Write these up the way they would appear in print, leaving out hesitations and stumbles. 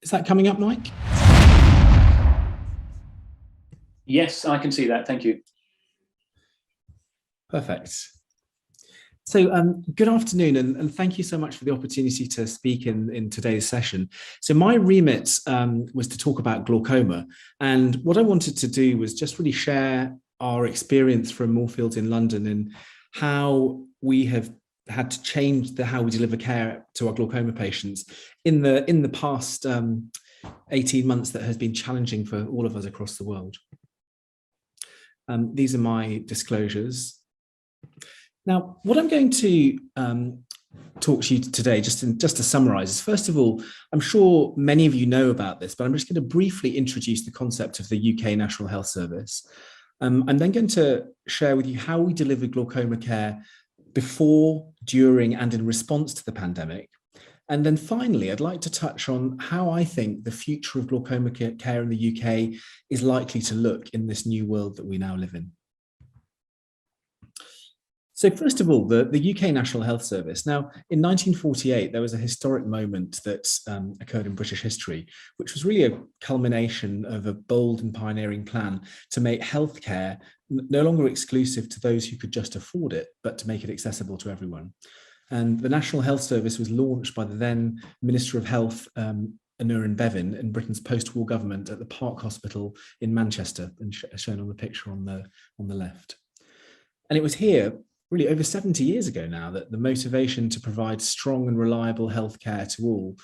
Is that coming up, Mike? Yes, I can see that. Thank you. Perfect. So good afternoon, and thank you so much for the opportunity to speak in today's session. So my remit was to talk about glaucoma, and what I wanted to do was just really share our experience from Moorfields in London and how we have had to change how we deliver care to our glaucoma patients in the past 18 months that has been challenging for all of us across the world. These are my disclosures. Now, what I'm going to talk to you today, just to summarize, is first of all, I'm sure many of you know about this, but I'm just going to briefly introduce the concept of the UK National Health Service. I'm then going to share with you how we deliver glaucoma care before, during, and in response to the pandemic. And then finally, I'd like to touch on how I think the future of glaucoma care in the UK is likely to look in this new world that we now live in. So first of all, the UK National Health Service. Now, in 1948, there was a historic moment that occurred in British history, which was really a culmination of a bold and pioneering plan to make healthcare no longer exclusive to those who could just afford it, but to make it accessible to everyone. And the National Health Service was launched by the then Minister of Health, Aneurin Bevan, in Britain's post-war government at the Park Hospital in Manchester, and shown on the picture on the left. And it was here, really over 70 years ago now, that the motivation to provide strong and reliable healthcare to all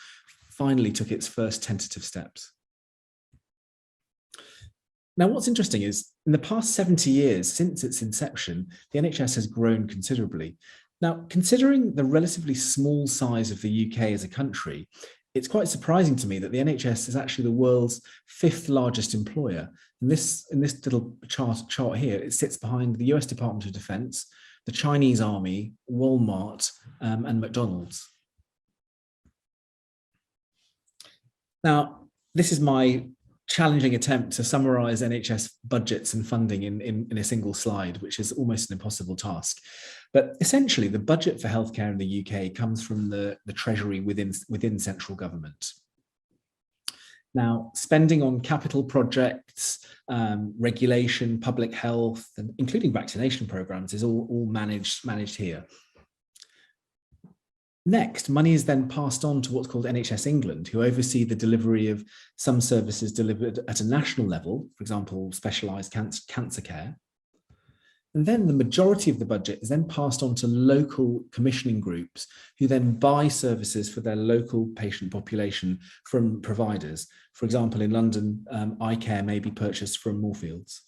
finally took its first tentative steps. Now, what's interesting is in the past 70 years since its inception, the NHS has grown considerably. Now, considering the relatively small size of the UK as a country, it's quite surprising to me that the NHS is actually the world's 5th largest employer. In this little chart here, it sits behind the US Department of Defense, the Chinese Army, Walmart, and McDonald's. Now, this is my challenging attempt to summarize NHS budgets and funding in a single slide, which is almost an impossible task. But essentially, the budget for healthcare in the UK comes from the Treasury within central government. Now, spending on capital projects, regulation, public health, and including vaccination programs is all managed here. Next, money is then passed on to what's called NHS England, who oversee the delivery of some services delivered at a national level, for example, specialised cancer care. And then the majority of the budget is then passed on to local commissioning groups who then buy services for their local patient population from providers. For example, in London, eye care may be purchased from Moorfields.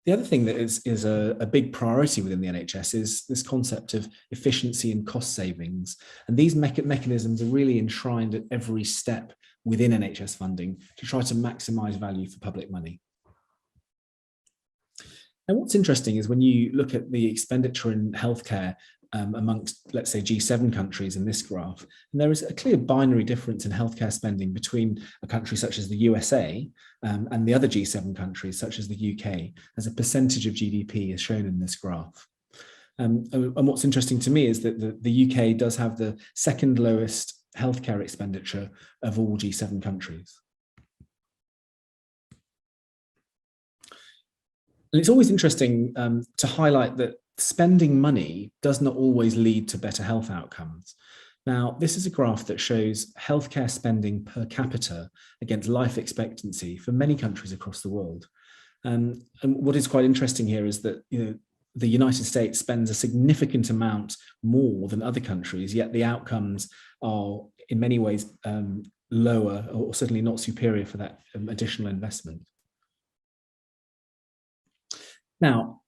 The other thing that is a big priority within the NHS is this concept of efficiency and cost savings. And these mechanisms are really enshrined at every step within NHS funding to try to maximise value for public money. And what's interesting is when you look at the expenditure in healthcare amongst, let's say, G7 countries in this graph, and there is a clear binary difference in healthcare spending between a country such as the USA and the other G7 countries, such as the UK, as a percentage of GDP is shown in this graph. And what's interesting to me is that the UK does have the second lowest healthcare expenditure of all G7 countries. And it's always interesting to highlight that spending money does not always lead to better health outcomes. Now, this is a graph that shows healthcare spending per capita against life expectancy for many countries across the world. And what is quite interesting here is that the United States spends a significant amount more than other countries, yet the outcomes are in many ways lower, or certainly not superior for that additional investment. Now,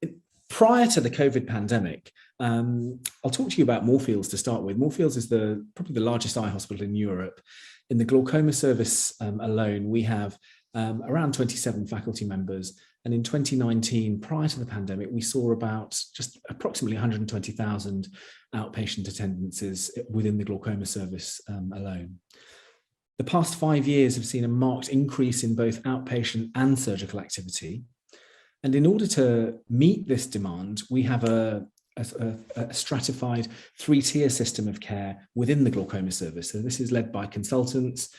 prior to the COVID pandemic, I'll talk to you about Moorfields to start with. Moorfields is probably the largest eye hospital in Europe. In the Glaucoma Service alone, we have around 27 faculty members. And in 2019, prior to the pandemic, we saw about just approximately 120,000 outpatient attendances within the Glaucoma Service alone. The past 5 years have seen a marked increase in both outpatient and surgical activity. And in order to meet this demand, we have a a stratified three-tier system of care within the glaucoma service. So this is led by consultants,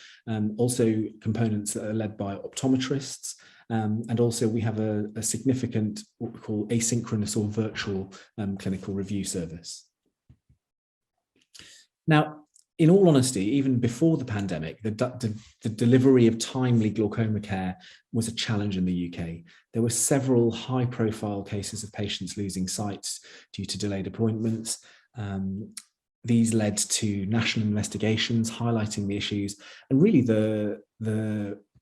also components that are led by optometrists, and also we have a significant what we call asynchronous or virtual clinical review service. Now, in all honesty, even before the pandemic, the delivery of timely glaucoma care was a challenge in the UK. There were several high-profile cases of patients losing sight due to delayed appointments. These led to national investigations highlighting the issues and really the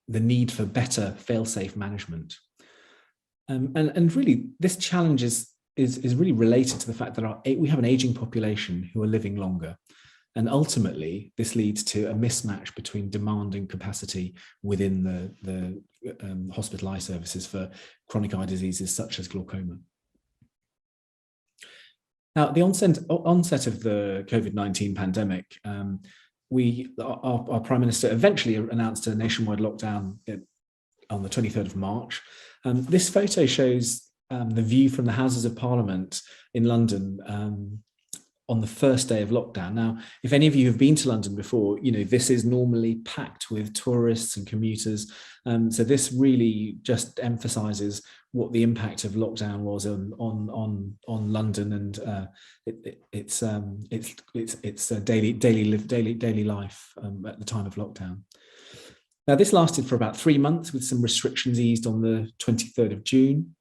need for better fail-safe management. And really, this challenge is really related to the fact that we have an aging population who are living longer. And ultimately, this leads to a mismatch between demand and capacity within the hospital eye services for chronic eye diseases such as glaucoma. Now, at the onset of the COVID-19 pandemic, our Prime Minister eventually announced a nationwide lockdown on the 23rd of March. This photo shows the view from the Houses of Parliament in London on the first day of lockdown. Now, if any of you have been to London before, you know, this is normally packed with tourists and commuters. So this really just emphasises what the impact of lockdown was on London and its daily life at the time of lockdown. Now, this lasted for about 3 months with some restrictions eased on the 23rd of June.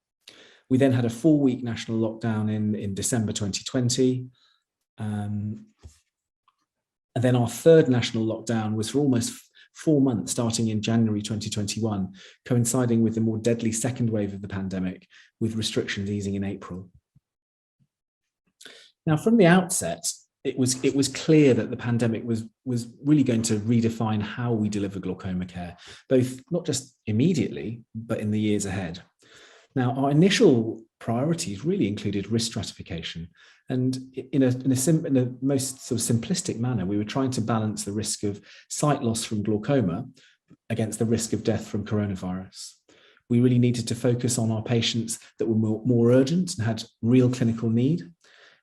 We then had a 4-week national lockdown in December 2020. And then our third national lockdown was for almost 4 months, starting in January 2021, coinciding with the more deadly second wave of the pandemic, with restrictions easing in April. Now, from the outset, it was clear that the pandemic was really going to redefine how we deliver glaucoma care, both not just immediately, but in the years ahead. Now, our initial priorities really included risk stratification. And in a most sort of simplistic manner, we were trying to balance the risk of sight loss from glaucoma against the risk of death from coronavirus. We really needed to focus on our patients that were more urgent and had real clinical need.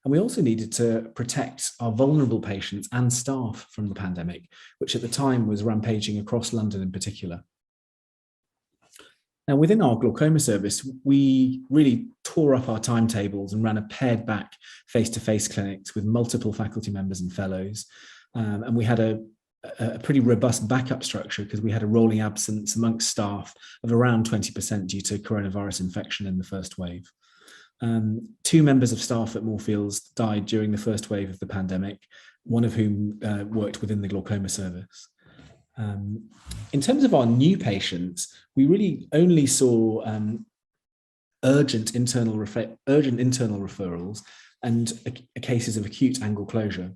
And we also needed to protect our vulnerable patients and staff from the pandemic, which at the time was rampaging across London in particular. Now, within our glaucoma service, we really tore up our timetables and ran a pared back face-to-face clinics with multiple faculty members and fellows. And we had a pretty robust backup structure because we had a rolling absence amongst staff of around 20% due to coronavirus infection in the first wave. 2 members of staff at Moorfields died during the first wave of the pandemic, one of whom worked within the glaucoma service. In terms of our new patients, we really only saw urgent internal referrals and cases of acute angle closure.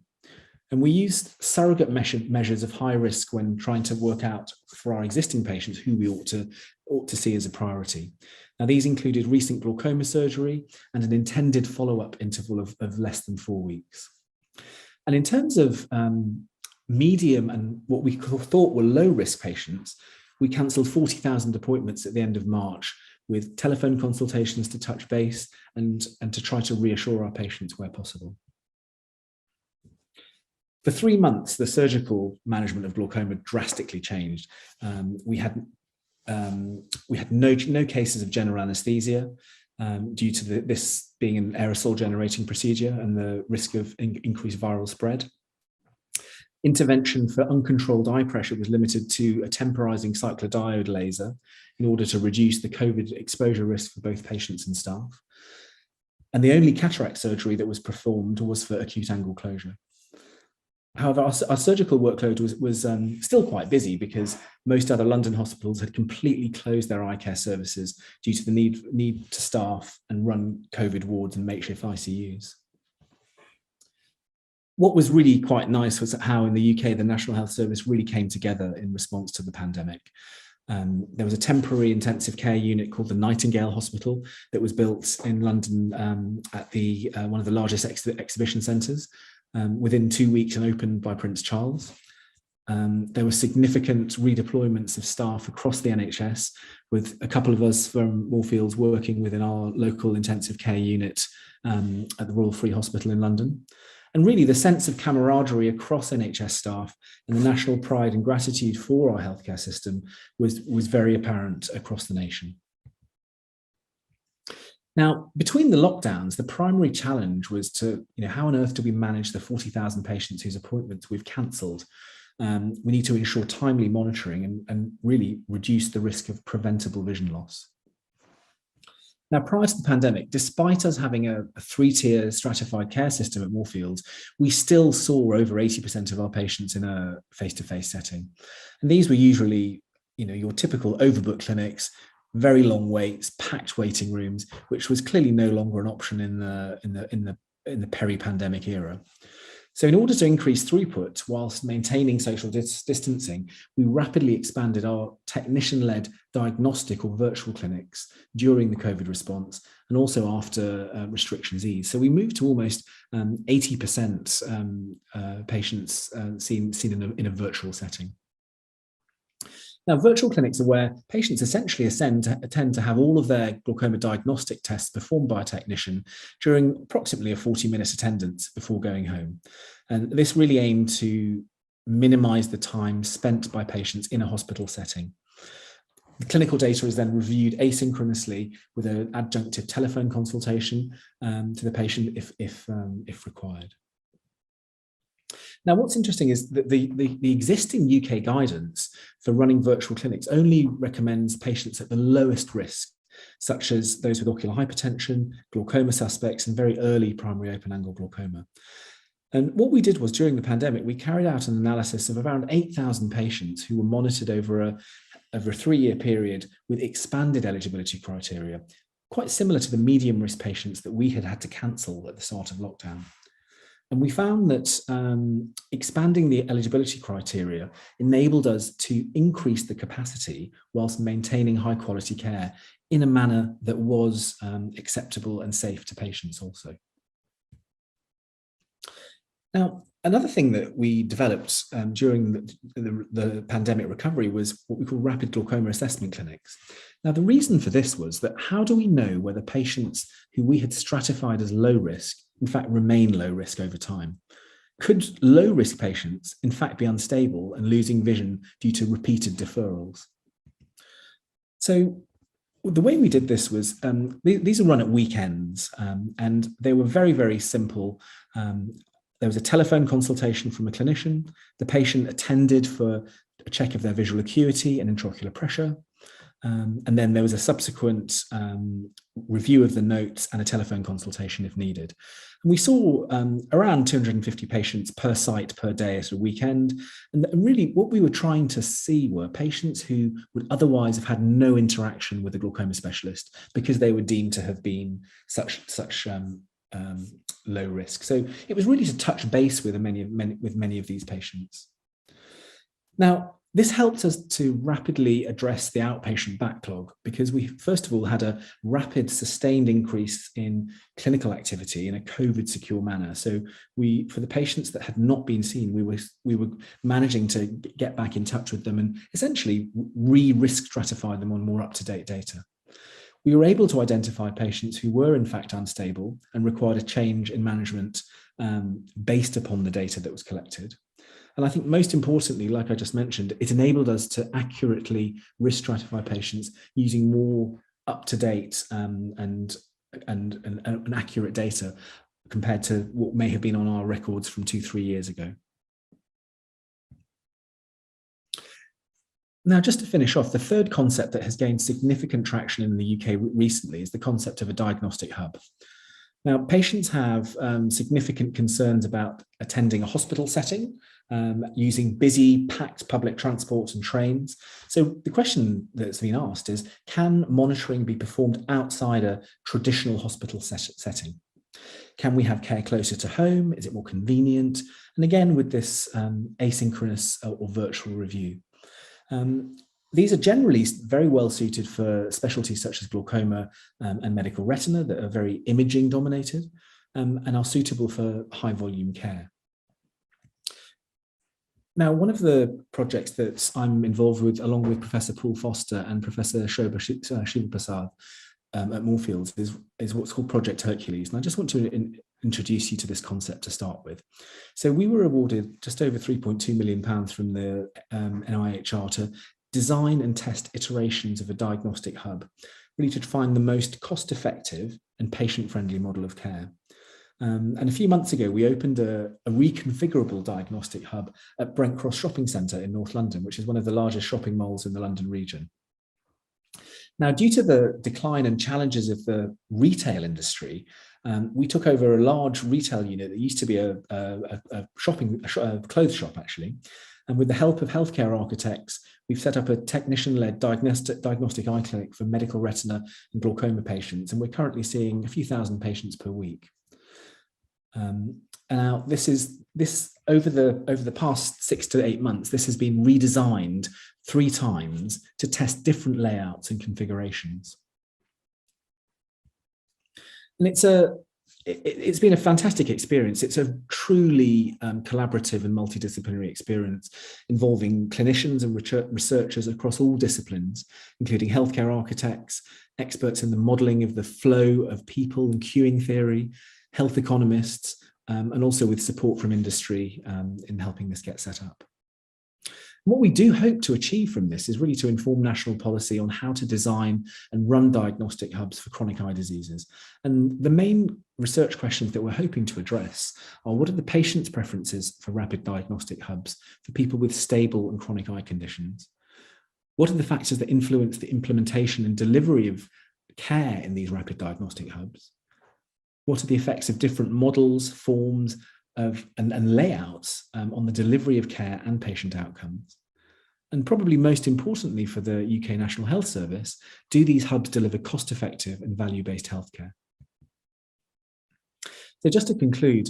And we used surrogate measures of high risk when trying to work out for our existing patients who we ought to see as a priority. Now, these included recent glaucoma surgery and an intended follow-up interval of less than 4 weeks. And in terms of medium and what we thought were low risk patients, we cancelled 40,000 appointments at the end of March with telephone consultations to touch base and to try to reassure our patients where possible. For 3 months, the surgical management of glaucoma drastically changed. We had no cases of general anaesthesia due to this being an aerosol generating procedure and the risk of increased viral spread. Intervention for uncontrolled eye pressure was limited to a temporizing cyclodiode laser in order to reduce the COVID exposure risk for both patients and staff. And the only cataract surgery that was performed was for acute angle closure. However, our surgical workload was still quite busy because most other London hospitals had completely closed their eye care services due to the need to staff and run COVID wards and makeshift ICUs. What was really quite nice was how in the UK, the National Health Service really came together in response to the pandemic. There was a temporary intensive care unit called the Nightingale Hospital that was built in London at one of the largest exhibition centres within 2 weeks and opened by Prince Charles. There were significant redeployments of staff across the NHS, with a couple of us from Moorfields working within our local intensive care unit at the Royal Free Hospital in London. And really the sense of camaraderie across NHS staff and the national pride and gratitude for our healthcare system was very apparent across the nation. Now, between the lockdowns, the primary challenge was to, how on earth do we manage the 40,000 patients whose appointments we've cancelled? We need to ensure timely monitoring and really reduce the risk of preventable vision loss. Now, prior to the pandemic, despite us having a three-tier stratified care system at Moorfields, we still saw over 80% of our patients in a face-to-face setting. And these were usually, your typical overbooked clinics, very long waits, packed waiting rooms, which was clearly no longer an option in the peri-pandemic era. So in order to increase throughput whilst maintaining social distancing, we rapidly expanded our technician-led diagnostic or virtual clinics during the COVID response and also after restrictions eased. So we moved to almost 80% patients seen in a virtual setting. Now, virtual clinics are where patients essentially tend to have all of their glaucoma diagnostic tests performed by a technician during approximately a 40-minute attendance before going home. And this really aimed to minimize the time spent by patients in a hospital setting. The clinical data is then reviewed asynchronously with an adjunctive telephone consultation to the patient if required. Now, what's interesting is that the existing UK guidance for running virtual clinics only recommends patients at the lowest risk, such as those with ocular hypertension, glaucoma suspects, and very early primary open-angle glaucoma. And what we did was, during the pandemic, we carried out an analysis of around 8,000 patients who were monitored over a 3-year period with expanded eligibility criteria, quite similar to the medium-risk patients that we had to cancel at the start of lockdown. And we found that expanding the eligibility criteria enabled us to increase the capacity whilst maintaining high quality care in a manner that was acceptable and safe to patients also. Now, another thing that we developed during the pandemic recovery was what we call rapid glaucoma assessment clinics. Now, the reason for this was that how do we know whether patients who we had stratified as low risk in fact remain low risk over time? Could low risk patients in fact be unstable and losing vision due to repeated deferrals? So the way we did this was, these are run at weekends, and they were very, very simple. There was a telephone consultation from a clinician. The patient attended for a check of their visual acuity and intraocular pressure. And then there was a subsequent review of the notes and a telephone consultation if needed. And we saw around 250 patients per site per day at a weekend. And really what we were trying to see were patients who would otherwise have had no interaction with a glaucoma specialist because they were deemed to have been such low risk. So it was really to touch base with many of these patients. Now, this helped us to rapidly address the outpatient backlog because we, first of all, had a rapid sustained increase in clinical activity in a COVID secure manner. So for the patients that had not been seen, we were managing to get back in touch with them and essentially re-risk stratify them on more up-to-date data. We were able to identify patients who were in fact unstable and required a change in management based upon the data that was collected. And I think most importantly, like I just mentioned, it enabled us to accurately risk stratify patients using more up-to-date and accurate data compared to what may have been on our records from 2-3 years ago. Now, just to finish off, the third concept that has gained significant traction in the UK recently is the concept of a diagnostic hub. Now, patients have significant concerns about attending a hospital setting, using busy, packed public transport and trains. So the question that's been asked is, can monitoring be performed outside a traditional hospital setting? Can we have care closer to home? Is it more convenient? And again, with this asynchronous or virtual review. These are generally very well suited for specialties such as glaucoma and medical retina that are very imaging dominated and are suitable for high volume care. Now, one of the projects that I'm involved with, along with Professor Paul Foster and Professor Shobha Shivaprasad at Moorfields, is what's called Project Hercules. And I just want to introduce you to this concept to start with. So we were awarded just over £3.2 million from the NIHR to design and test iterations of a diagnostic hub, really to find the most cost-effective and patient-friendly model of care. And a few months ago, we opened a reconfigurable diagnostic hub at Brent Cross Shopping Centre in North London, which is one of the largest shopping malls in the London region. Now, due to the decline and challenges of the retail industry, we took over a large retail unit that used to be a clothes shop, actually. And with the help of healthcare architects, we've set up a technician-led diagnostic eye clinic for medical retina and glaucoma patients. And we're currently seeing a few thousand patients per week. And now this over the past 6 to 8 months, this has been redesigned 3 times to test different layouts and configurations. And it's been a fantastic experience. It's a truly collaborative and multidisciplinary experience involving clinicians and researchers across all disciplines, including healthcare architects, experts in the modelling of the flow of people and queuing theory, health economists, and also with support from industry in helping this get set up. What we do hope to achieve from this is really to inform national policy on how to design and run diagnostic hubs for chronic eye diseases. And the main research questions that we're hoping to address are: what are the patient's preferences for rapid diagnostic hubs for people with stable and chronic eye conditions? What are the factors that influence the implementation and delivery of care in these rapid diagnostic hubs? What are the effects of different models, forms and layouts on the delivery of care and patient outcomes? And probably most importantly for the UK National Health Service, do these hubs deliver cost-effective and value-based healthcare? So just to conclude,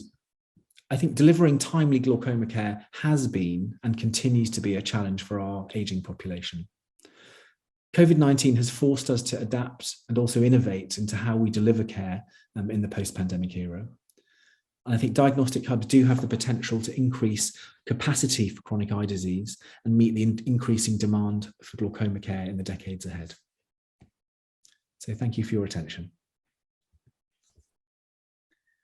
I think delivering timely glaucoma care has been and continues to be a challenge for our ageing population. COVID-19 has forced us to adapt and also innovate into how we deliver care in the post-pandemic era. And I think diagnostic hubs do have the potential to increase capacity for chronic eye disease and meet the increasing demand for glaucoma care in the decades ahead. So thank you for your attention.